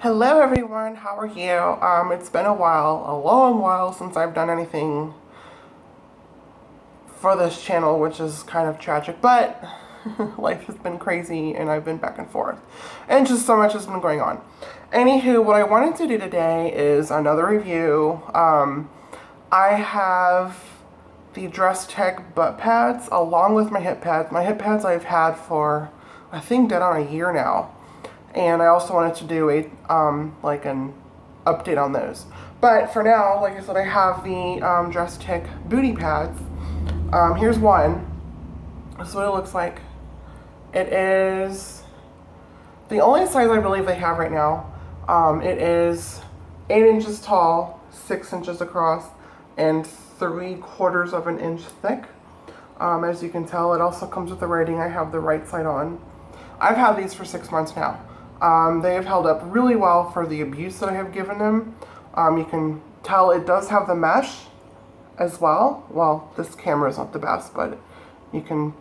Hello everyone, how are you? It's been a while, a long while since I've done anything for this channel, which is kind of tragic, but life has been crazy and I've been back and forth. And just so much has been going on. Anywho, what I wanted to do today is another review. I have the Dress Tech butt pads along with my hip pads. My hip pads I've had for, I think, dead on a year now. And I also wanted to do a like an update on those. But for now, like I said, I have the Dress Tech booty pads. Here's one. This is what it looks like. It is the only size I believe they have right now. It is 8 inches tall, 6 inches across, and 3/4 of an inch thick. As you can tell, it also comes with the rating. I have the right side on. I've had these for 6 months now. They have held up really well for the abuse that I have given them. You can tell it does have the mesh as well. Well, this camera is not the best, but you can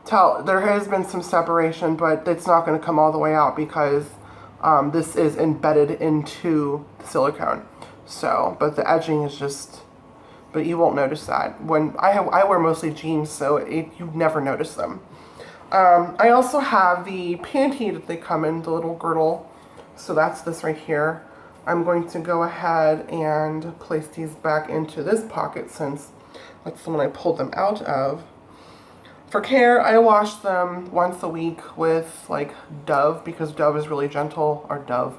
tell there has been some separation, but it's not going to come all the way out because this is embedded into the silicone. So, but the edging is just, but you won't notice that. When I wear mostly jeans, so you never notice them. I also have the panty that they come in, the little girdle. So that's this right here. I'm going to go ahead and place these back into this pocket since that's the one I pulled them out of. For care, I wash them once a week with like Dove because Dove is really gentle, or Dove.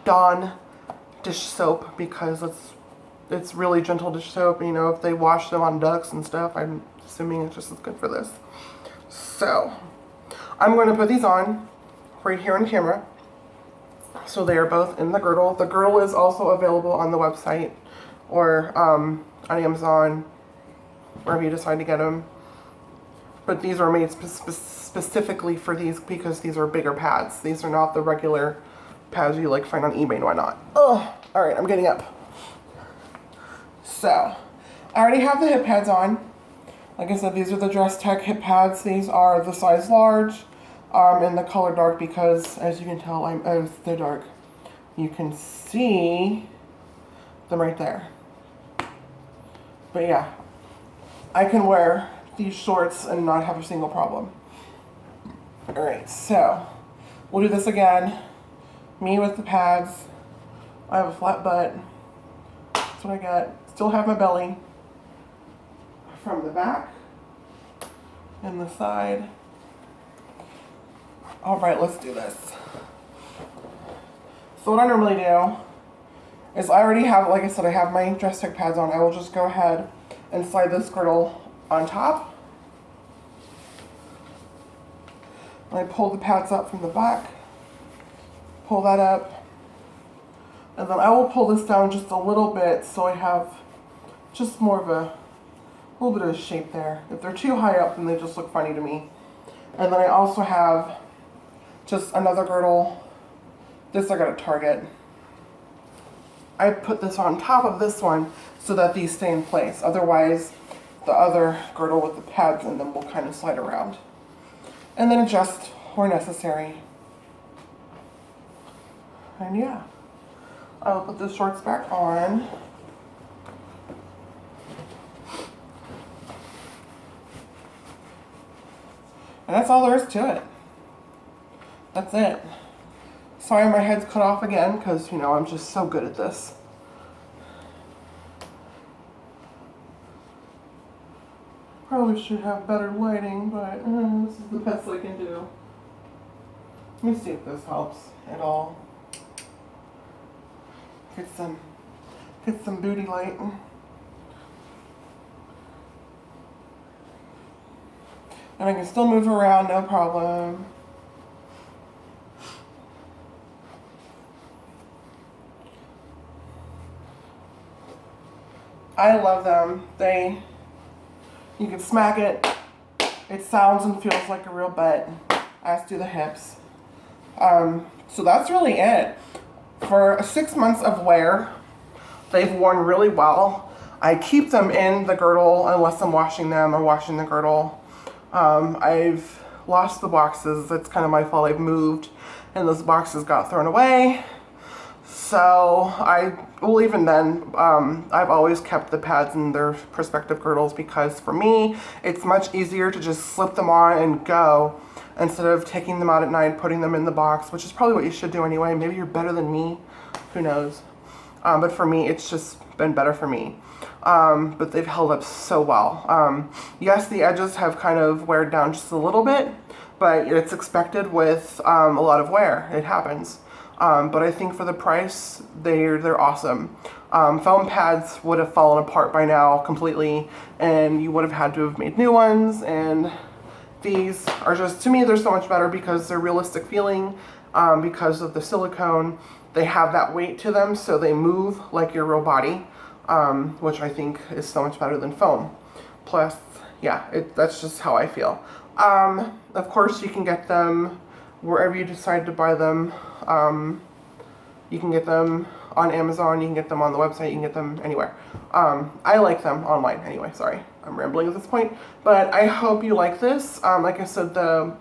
Dawn dish soap because it's really gentle dish soap. You know, if they wash them on ducks and stuff, I'm assuming it's just as good for this. So, I'm going to put these on right here on camera. So they are both in the girdle. The girdle is also available on the website or on Amazon, wherever you decide to get them. But these are made specifically for these because these are bigger pads. These are not the regular pads you like find on eBay and whatnot. Oh, all right, I'm getting up. So, I already have the hip pads on. Like I said, these are the Dress Tech hip pads. These are the size large in the color dark because, as you can tell, they're dark. You can see them right there. But yeah, I can wear these shorts and not have a single problem. All right, so we'll do this again. Me with the pads. I have a flat butt. That's what I got. Still have my belly. From the back and the side. All right, let's do this. So what I normally do is I already have, like I said, I have my Dress Tech pads on. I will just go ahead and slide this girdle on top. I pull the pads up from the back, pull that up, and then I will pull this down just a little bit so I have just more of a little bit of shape there. If they're too high up, then they just look funny to me. And then I also have just another girdle. This I got at Target. I put this on top of this one so that these stay in place. Otherwise, the other girdle with the pads in them will kind of slide around. And then adjust where necessary. And yeah, I'll put the shorts back on. And that's all there is to it. That's it. Sorry my head's cut off again because, you know, I'm just so good at this. Probably should have better lighting, but this is the best I can do. Let me see if this helps at all. Get some booty light. And I can still move around, no problem. I love them. You can smack it. It sounds and feels like a real butt, as do the hips. So that's really it. For 6 months of wear, they've worn really well. I keep them in the girdle unless I'm washing them or washing the girdle. I've lost the boxes. It's kind of my fault. I've moved and those boxes got thrown away. So even then, I've always kept the pads in their protective girdles because for me, it's much easier to just slip them on and go instead of taking them out at night, putting them in the box, which is probably what you should do anyway. Maybe you're better than me, who knows? But for me, it's just been better for me. But they've held up so well. Yes, the edges have kind of wear down just a little bit, but it's expected with a lot of wear. It happens. But I think for the price, they're awesome. Foam pads would have fallen apart by now completely, and you would have had to have made new ones. And these are just, to me, they're so much better because they're realistic feeling, because of the silicone. They have that weight to them, so they move like your real body, which I think is so much better than foam. Plus, yeah, that's just how I feel. Of course, you can get them wherever you decide to buy them. You can get them on Amazon, you can get them on the website, you can get them anywhere. I like them online anyway, sorry. I'm rambling at this point. But I hope you like this. Like I said, the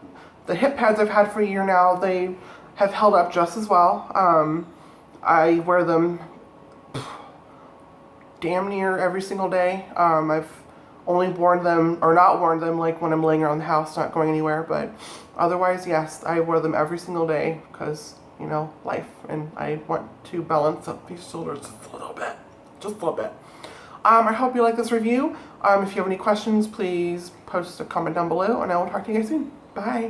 hip pads I've had for a year now, they have held up just as well. I wear them damn near every single day. I've only worn them, or not worn them, like when I'm laying around the house, not going anywhere, but otherwise, yes, I wear them every single day because, you know, life, and I want to balance up these shoulders just a little bit, I hope you like this review. If you have any questions, please post a comment down below, and I will talk to you guys soon. Bye.